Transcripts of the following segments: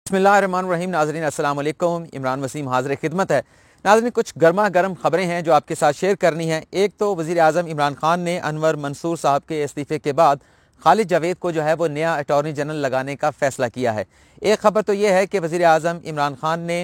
बिस्मिल्लाहिर्रहमानिर्रहीम। नाज़रीन अस्सलाम वालेकुम। इमरान वसीम हाज़िर खिदमत है। नाज़रीन, कुछ गर्मा गर्म खबरें हैं जो आपके साथ शेयर करनी है। एक तो वज़ीर आज़म इमरान खान ने अनवर मंसूर साहब के इस्तीफ़े के बाद खालिद जावेद को जो है वो नया अटॉर्नी जनरल लगाने का फैसला किया है। एक खबर तो ये है कि वज़ीर आज़म इमरान खान ने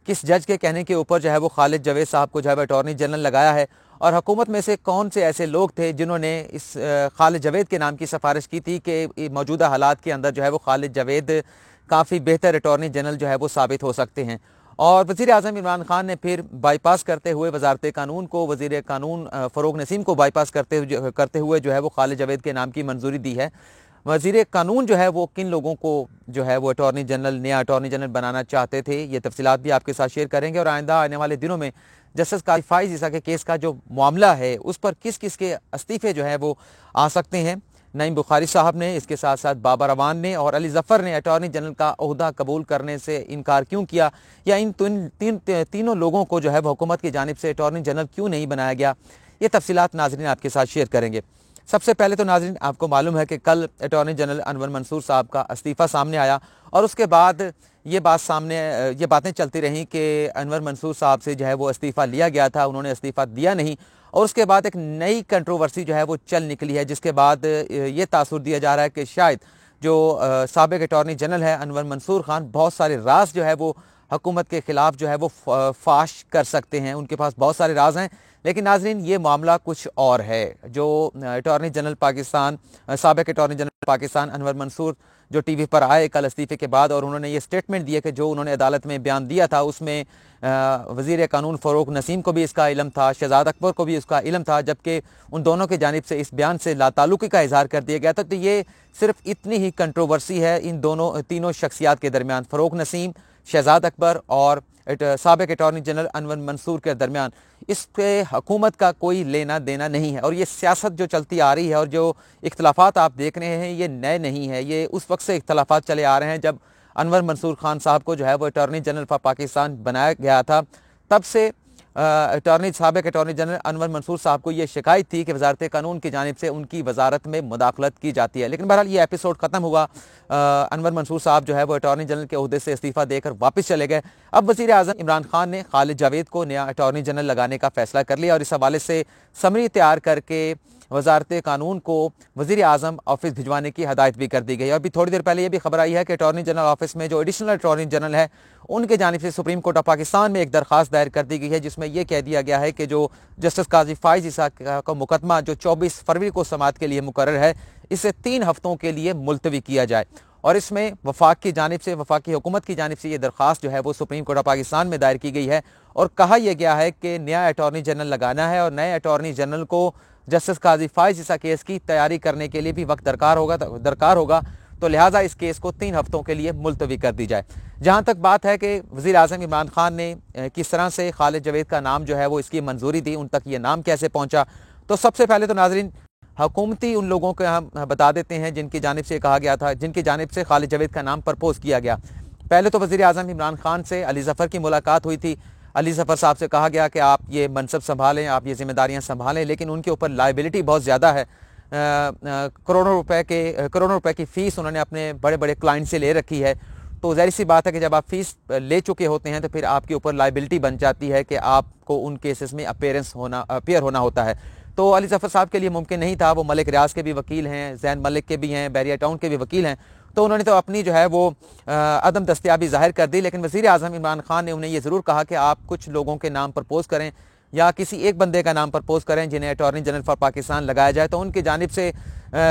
किस जज के कहने के ऊपर जो है वो खालिद जावेद साहब को जो है अटॉर्नी जनरल लगाया है, और हुकूमत में से कौन से ऐसे लोग थे जिन्होंने इस खालिद जावेद के नाम की सिफारिश की थी कि मौजूदा हालात के अंदर जो है वो खालिद जावेद काफ़ी बेहतर अटॉर्नी जनरल जो है वो साबित हो सकते हैं। और वज़ीर आज़म इमरान खान ने फिर बाईपास करते हुए वजारत कानून को, वज़ीर कानून फ़रूग नसीम को बाईपास करते हुए जो है वो खालिद जावेद के नाम की मंजूरी दी है। वज़ीर कानून जो है वो किन लोगों को जो है वो अटॉर्नी जनरल, नया अटॉर्नी जनरल बनाना चाहते थे, ये तफसीलात भी आपके साथ शेयर करेंगे। और आइंदा आने वाले दिनों में जस्टिस काजी फ़ाइज़ ईसा के केस का जो मामला है उस पर किस किस के इस्तीफ़े जो है वो आ सकते हैं। नईम बुखारी साहब ने, इसके साथ साथ बाबर अवान ने और अली ज़फ़र ने अटॉर्नी जनरल का ओहदा कबूल करने से इनकार क्यों किया, या इन तीनों लोगों को जो है वो हुकूमत की जानिब से अटॉर्नी जनरल क्यों नहीं बनाया गया, ये तफसीलात नाज़रीन आपके साथ शेयर करेंगे। सबसे पहले तो नाज़रीन आपको मालूम है कि कल अटॉर्नी जनरल अनवर मंसूर साहब का इस्तीफ़ा सामने आया, और उसके बाद ये बातें चलती रहीं कि अनवर मंसूर साहब से जो है वो इस्तीफ़ा लिया गया था, उन्होंने इस्तीफ़ा दिया नहीं। और उसके बाद एक नई कंट्रोवर्सी जो है वो चल निकली है, जिसके बाद ये तासुर दिया जा रहा है कि शायद जो साबिक अटॉर्नी जनरल है अनवर मंसूर खान बहुत सारे राज जो है वो हुकूमत के ख़िलाफ़ जो है वो फाश कर सकते हैं, उनके पास बहुत सारे राज हैं। लेकिन नाज़रीन, ये मामला कुछ और है। जो अटॉर्नी जनरल पाकिस्तान, साबिक अटॉर्नी जनरल पाकिस्तान अनवर मंसूर जो टीवी पर आए कल इस्तीफ़े के बाद, और उन्होंने ये स्टेटमेंट दिया कि जो उन्होंने अदालत में बयान दिया था उसमें वज़ीर कानून फ़रूग नसीम को भी इसका इल्म था, शहजाद अकबर को भी इसका इल्म था, जबकि उन दोनों की जानिब से इस बयान से लाताल्लुकी का इजहार कर दिया गया था। तो ये सिर्फ इतनी ही कंट्रोवर्सी है इन तीनों शख्सियात के दरमियान, फ़रूग नसीम, शहजाद अकबर और साबिक अटॉर्नी जनरल अनवर मंसूर के दरमियान। इसके हुकूमत का कोई लेना देना नहीं है। और ये सियासत जो चलती आ रही है और जो इख्तलाफात आप देख रहे हैं ये नए नहीं है, ये उस वक्त से इख्तलाफात चले आ रहे हैं जब अनवर मंसूर खान साहब को जो है वो अटॉर्नी जनरल फॉर पाकिस्तान बनाया गया था। तब से साबिक अटॉर्नी जनरल अनवर मंसूर साहब को ये शिकायत थी कि वजारत कानून की जानिब से उनकी वजारत में मुदाखलत की जाती है। लेकिन बहरहाल ये एपिसोड ख़त्म हुआ। अनवर मंसूर साहब जो है वो अटॉर्नी जनरल के ओहदे से इस्तीफ़ा देकर वापस चले गए। अब वज़ीर आज़म इमरान खान ने खालिद जावेद को नया अटॉर्नी जनरल लगाने का फैसला कर लिया, और इस हवाले से समरी तैयार करके वजारत कानून को वज़ीर आज़म ऑफिस भिजवाने की हदायत भी कर दी गई। और अभी थोड़ी देर पहले ये भी खबर आई है कि अटॉर्नी जनरल ऑफिस में जो एडिशनल अटॉर्नी जनरल है उनके जानिब से सुप्रीम कोर्ट ऑफ पाकिस्तान में एक दरख्वास्त दायर कर दी गई है, जिसमें यह कह दिया गया है कि जो जस्टिस काजी फ़ाइज़ ईसा का मुकदमा जो 24 फरवरी को समाअत के लिए मुकर्रर है, इसे 3 हफ्तों के लिए मुलतवी किया जाए। और इसमें वफाक की जानिब से, वफाकी हुकूमत की जानिब से ये दरख्वास्त जो है वो सुप्रीम कोर्ट ऑफ पाकिस्तान में दायर की गई है, और कहा यह गया है कि नया अटॉर्नी जनरल लगाना है, और नए अटॉर्नी जनरल को जस्टिस काजी फ़ाइज़ ईसा केस की तैयारी करने के लिए भी वक्त दरकार होगा, तो लिहाजा इस केस को 3 हफ्तों के लिए मुलतवी कर दी जाए। जहाँ तक बात है कि वज़ीर आज़म इमरान खान ने किस तरह से खालिद जावेद का नाम जो है वो इसकी मंजूरी दी, उन तक ये नाम कैसे पहुँचा, तो सबसे पहले तो नाज़रीन हुकूमती उन लोगों को हम बता देते हैं जिनकी जानिब से कहा गया था, जिनकी जानिब से खालिद जावेद का नाम प्रपोज किया गया। पहले तो वज़ीर आज़म इमरान खान से अली ज़फ़र की मुलाकात हुई थी। अली ज़फ़र साहब से कहा गया कि आप ये मनसब संभालें, आप ये जिम्मेदारियां संभालें, लेकिन उनके ऊपर लाइबिलिटी बहुत ज़्यादा है। करोड़ों रुपए की फ़ीस उन्होंने अपने बड़े बड़े क्लाइंट से ले रखी है। तो ज़ाहिर सी बात है कि जब आप फ़ीस ले चुके होते हैं तो फिर आपके ऊपर लाइबिलिटी बन जाती है कि आपको उन केसेस में अपेयर होना होता है। तो अली ज़फ़र साहब के लिए मुमकिन नहीं था। वो मलिक रियाज के भी वकील हैं, जैन मलिक के भी हैं, बैरिया टाउन के भी वकील हैं, तो उन्होंने तो अपनी जो है वो अदम दस्तयाबी ज़ाहिर कर दी। लेकिन वज़ीर आज़म इमरान खान ने उन्हें ये ज़रूर कहा कि आप कुछ लोगों के नाम प्रपोज करें, या किसी एक बंदे का नाम प्रपोज करें जिन्हें अटॉर्नी जनरल फॉर पाकिस्तान लगाया जाए। तो उनकी जानिब से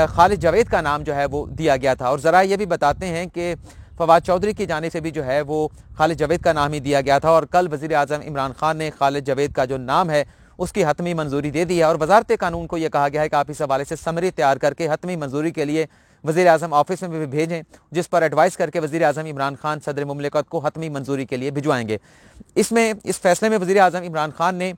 खालिद जावेद का नाम जो है वो दिया गया था। और ज़रा ये भी बताते हैं कि फवाद चौधरी की जानिब से भी जो है वो खालिद जावेद का नाम ही दिया गया था। और कल वज़ीर आज़म इमरान खान ने खालिद जावेद का जो नाम है उसकी हतमी मंजूरी दे दी है, और वजारत कानून को यह कहा गया है कि आप इस हवाले से समरी तैयार करके हतमी मंजूरी के लिए वज़ीर आज़म ऑफिस में भी भेजें, जिस पर एडवाइस करके वज़ीर आज़म इमरान खान सदर मुमलिकत को हतमी मंजूरी के लिए भिजवाएंगे। इस फैसले में वज़ीर आज़म इमरान खान ने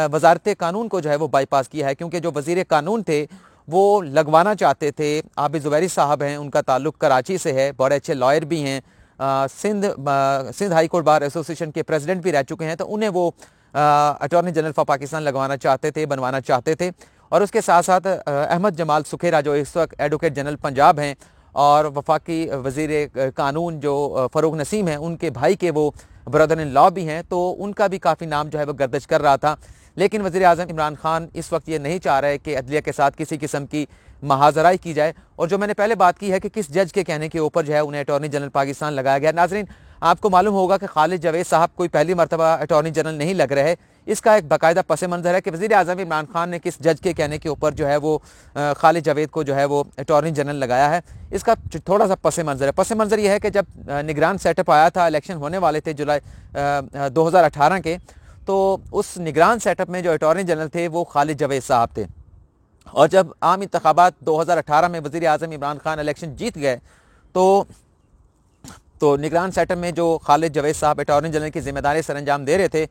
वजारत कानून को जो है वो बाईपास किया है, क्योंकि जो वज़ीर कानून थे वो लगवाना चाहते थे। आबिद ज़ुबैरी साहब हैं, उनका ताल्लुक कराची से है, बड़े अच्छे लॉयर भी हैं, Sindh high court bar association के प्रेसिडेंट भी रह चुके हैं, तो उन्हें वो अटॉर्नी जनरल फॉर पाकिस्तान लगवाना चाहते थे, बनवाना चाहते थे। और उसके साथ साथ अहमद जमाल सुखेरा जो इस वक्त एडवोकेट जनरल पंजाब हैं, और वफाकी वज़ीर कानून जो फ़रूक नसीम हैं उनके भाई के वो ब्रदर इन लॉ भी हैं, तो उनका भी काफ़ी नाम जो है वो गर्दिश कर रहा था। लेकिन वज़ीर आज़म इमरान खान इस वक्त ये नहीं चाह रहे कि अदलिया के साथ किसी किस्म की महाजराई की जाए। और जो मैंने पहले बात की है कि किस जज के कहने के ऊपर जो है उन्हें अटॉर्नी जनरल पाकिस्तान लगाया गया। नाज़रीन, आपको मालूम होगा कि खालिद जावेद साहब कोई पहली मरतबा अटॉर्नी जनरल नहीं लग रहे। इसका एक बाकायदा पस मंज़र है कि वज़ीर आज़म इमरान खान ने किस जज के कहने के ऊपर जो है वो खालिद जावेद को जो है वो अटॉर्नी जनरल लगाया है। इसका थोड़ा सा पस मंज़र है। पस मंज़र यह है कि जब निगरान सेटअप आया था, इलेक्शन होने वाले थे जुलाई 2018 के, तो उस निगरान सेटअप में जो अटॉर्नी जनरल थे वो खालिद जावेद साहब थे। और जब आम इंतखाबात 2018 में वज़ीर आज़म इमरान खान इलेक्शन जीत गए तो निगरान सेटअप में जो खालिद जावेद साहब अटॉर्नी जनरल की जिम्मेदारी सर अंजाम दे रहे थे,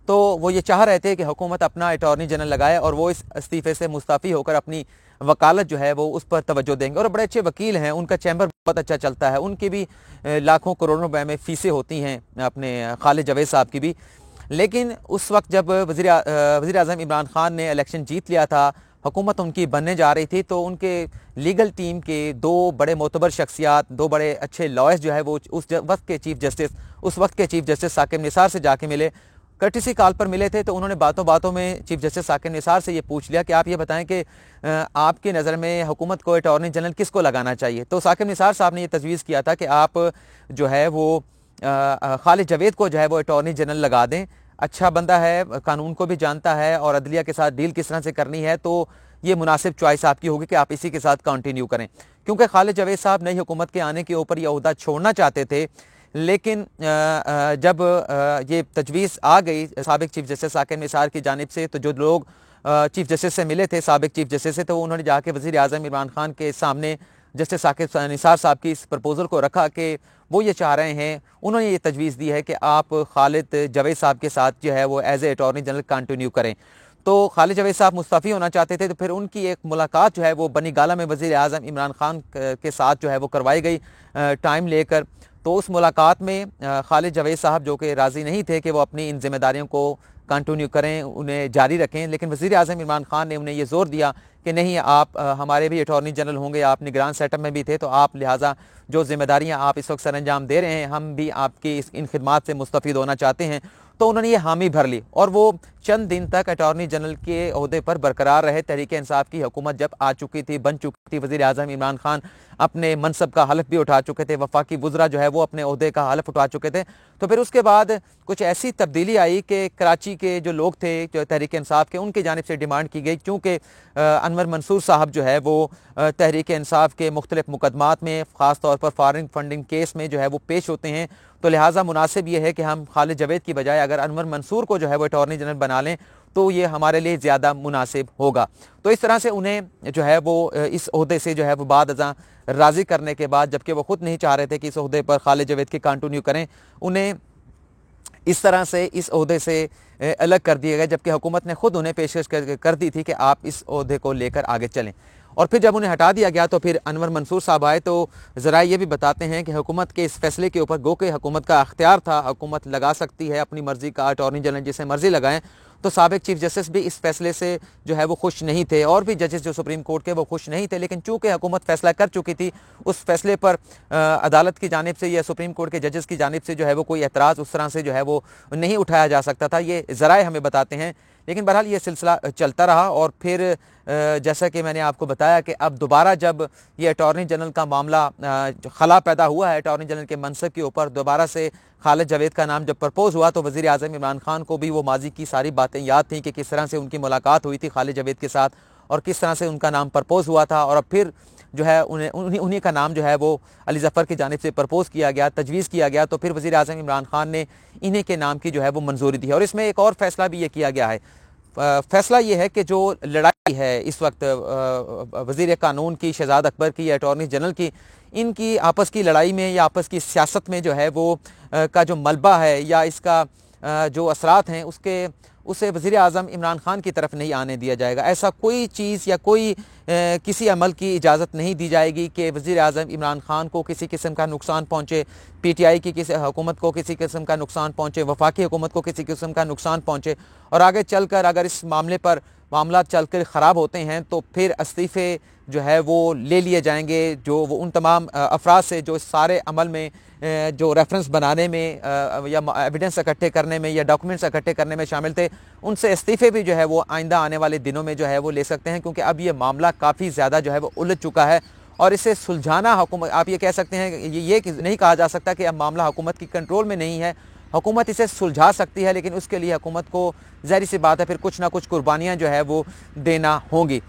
तो वो ये चाह रहे थे कि हुकूमत अपना अटॉर्नी जनरल लगाए और वो इस इस्तीफ़े से मुस्ताफ़ी होकर अपनी वकालत जो है वो उस पर तवज्जो देंगे। और बड़े अच्छे वकील हैं, उनका चैम्बर बहुत अच्छा चलता है, उनकी भी लाखों करोड़ों रुपए में फ़ीसें होती हैं अपने खालिद जावेद साहब की भी। लेकिन उस वक्त जब वज़ीर आज़म इमरान खान ने इलेक्शन जीत लिया था, हुकूमत उनकी बनने जा रही थी, तो उनके लीगल टीम के दो बड़े मोतबर शख्सियात, दो बड़े अच्छे लॉयर्स जो है वो उस वक्त के चीफ जस्टिस साकिब निसार से जाके मिले। कर्टिसी कॉल पर मिले थे, तो उन्होंने बातों बातों में चीफ जस्टिस साकिब निसार से ये पूछ लिया कि आप ये बताएं कि आपकी नज़र में हुकूमत को अटॉर्नी जनरल किसको लगाना चाहिए। तो साकिब निसार साहब ने ये तजवीज़ किया था कि आप जो है वो खालिद जावेद को जो है वो अटॉर्नी जनरल लगा दें। अच्छा बंदा है, कानून को भी जानता है और अदलिया के साथ डील किस तरह से करनी है, तो ये मुनासिब चॉइस आपकी होगी कि आप इसी के साथ कंटिन्यू करें। क्योंकि खालिद जावेद साहब नई हुकूमत के आने के ऊपर यह ओहदा छोड़ना चाहते थे, लेकिन जब ये तजवीज़ आ गई साबिक चीफ जस्टिस साकिब निसार की जानिब से, तो जो लोग चीफ जस्टिस से मिले थे, साबिक चीफ जस्टिस से, तो उन्होंने जाके वज़ीर आज़म इमरान खान के सामने जस्टिस साकिब निसार साहब की इस प्रपोज़ल को रखा कि वो ये चाह रहे हैं, उन्होंने ये तजवीज़ दी है कि आप खालिद जावेद साहब के साथ जो है वो as a attorney general continue करें। तो खालिद जावेद साहब मुस्तफ़ी होना चाहते थे, तो फिर उनकी एक मुलाकात जो है वो बनी गाला में वज़ीर आज़म इमरान खान के साथ जो है वो करवाई गई टाइम लेकर। तो उस मुलाकात में खालिद जावेद साहब जो कि राज़ी नहीं थे कि वो अपनी इन जिम्मेदारियों को कंटिन्यू करें, उन्हें जारी रखें, लेकिन वज़ीर आज़म इमरान खान ने उन्हें ये ज़ोर दिया कि नहीं, आप हमारे भी अटॉर्नी जनरल होंगे, आप निगरान सेटअप में भी थे, तो आप लिहाजा जो जिम्मेदारियां आप इस वक्त सर अंजाम दे रहे हैं, हम भी आपकी इन खिदमात से मुस्तफ़ीद होना चाहते हैं। तो उन्होंने ये हामी भर ली और वो चंद दिन तक अटॉर्नी जनरल के ओहदे पर बरकरार रहे। तहरीक इंसाफ की हुकूमत जब आ चुकी थी, बन चुकी थी, वज़ीर आज़म इमरान खान अपने मनसब का हलफ भी उठा चुके थे, वफाकी वुज़रा जो है वो अपने ओहदे का हलफ उठा चुके थे। तो फिर उसके बाद कुछ ऐसी तब्दीली आई कि कराची के जो लोग थे, जो तहरीक इंसाफ के, उनकी जानिब से डिमांड की गई, क्योंकि अनवर मंसूर साहब जो है वो तहरीक इंसाफ के मुख्तलिफ मुकदमात में, ख़ास तौर पर फॉरेन फंडिंग केस में जो है वो पेश होते हैं। तो लिहाजा मुनासिब ये है कि हम खालिद जावेद की बजाय अगर अनवर मंसूर को जो है वो अटॉर्नी जनरल बना लें, तो ये हमारे लिए ज़्यादा मुनासिब होगा। तो इस तरह से उन्हें जो है वो इस ओहदे से जो है वो बाद अज़ां राज़ी करने के बाद, जबकि वो ख़ुद नहीं चाह रहे थे कि इस ओहदे पर खालिद जावेद की कंटिन्यू करें, उन्हें इस तरह से इस ओहदे से अलग कर दिया गया, जबकि हुकूमत ने खुद उन्हें पेशकश कर दी थी कि आप इस ओहदे को लेकर आगे चलें। और फिर जब उन्हें हटा दिया गया तो फिर अनवर मंसूर साहब आए। तो ज़रा ये भी बताते हैं कि हुकूमत के इस फैसले के ऊपर गो के हुकूमत का अख्तियार था, हुकूमत लगा सकती है अपनी मर्ज़ी का अटॉर्नी जनरल जिसे मर्ज़ी लगाएं। तो साबिक चीफ जस्टिस भी इस फैसले से जो है वो खुश नहीं थे, और भी जजेस जो सुप्रीम कोर्ट के वो खुश नहीं थे। लेकिन चूँकि हुकूमत फैसला कर चुकी थी, उस फैसले पर अदालत की जानिब से या सुप्रीम कोर्ट के जजेस की जानिब से जो है वो कोई एतराज़ उस तरह से जो है वो नहीं उठाया जा सकता था। ये ज़राए हमें बताते हैं। लेकिन बहरहाल ये सिलसिला चलता रहा और फिर जैसा कि मैंने आपको बताया कि अब दोबारा जब ये अटॉर्नी जनरल का मामला खला पैदा हुआ है, अटॉर्नी जनरल के मनसब के ऊपर दोबारा से खालिद जावेद का नाम जब प्रपोज हुआ, तो वज़ीर आज़म इमरान खान को भी वो माजी की सारी बातें याद थी कि किस तरह से उनकी मुलाकात हुई थी खालिद जावेद के साथ और किस तरह से उनका नाम प्रपोज हुआ था। और अब फिर जो है उन्हीं का नाम जो है वो अली ज़फ़र की जानिब से प्रपोज़ किया गया, तजवीज़ किया गया। तो फिर वज़ीर आज़म इमरान खान ने इन्हीं के नाम की जो है वो मंजूरी दी। और इसमें एक और फैसला भी ये किया गया है। फैसला ये है कि जो लड़ाई है इस वक्त वज़ीर कानून की, शहजाद अकबर की या अटॉर्नी जनरल की, इनकी आपस की लड़ाई में या आपस की सियासत में जो है वो का जो मलबा है या इसका जो असरात हैं उसे वज़ीर आज़म इमरान खान की तरफ नहीं आने दिया जाएगा। ऐसा कोई चीज़ या कोई किसी अमल की इजाज़त नहीं दी जाएगी कि वज़ीर आज़म इमरान खान को किसी किस्म का नुकसान पहुँचे, PTI की किसी हुकूमत को किसी किस्म का नुकसान पहुँचे, वफाकी हुकूमत को किसी किस्म का नुकसान पहुँचे। और आगे चल कर अगर इस मामले पर मामला चलकर ख़राब होते हैं तो फिर इस्तीफ़े जो है वो ले लिए जाएंगे, जो वो उन तमाम अफराद से जो सारे अमल में जो रेफरेंस बनाने में या एविडेंस इकट्ठे करने में या डॉक्यूमेंट्स इकट्ठे करने में शामिल थे, उनसे इस्तीफ़े भी जो है वो आइंदा आने वाले दिनों में जो है वो ले सकते हैं, क्योंकि अब ये मामला काफ़ी ज़्यादा जो है वो उलझ चुका है और इसे सुलझाना हुकूमत, आप ये कह सकते हैं, ये नहीं कहा जा सकता कि अब मामला हुकूमत की कंट्रोल में नहीं है। हुकूमत इसे सुलझा सकती है, लेकिन उसके लिए हुकूमत को ज़ाहिर सी बात है फिर कुछ ना कुछ कुर्बानियाँ जो है वो देना होंगी।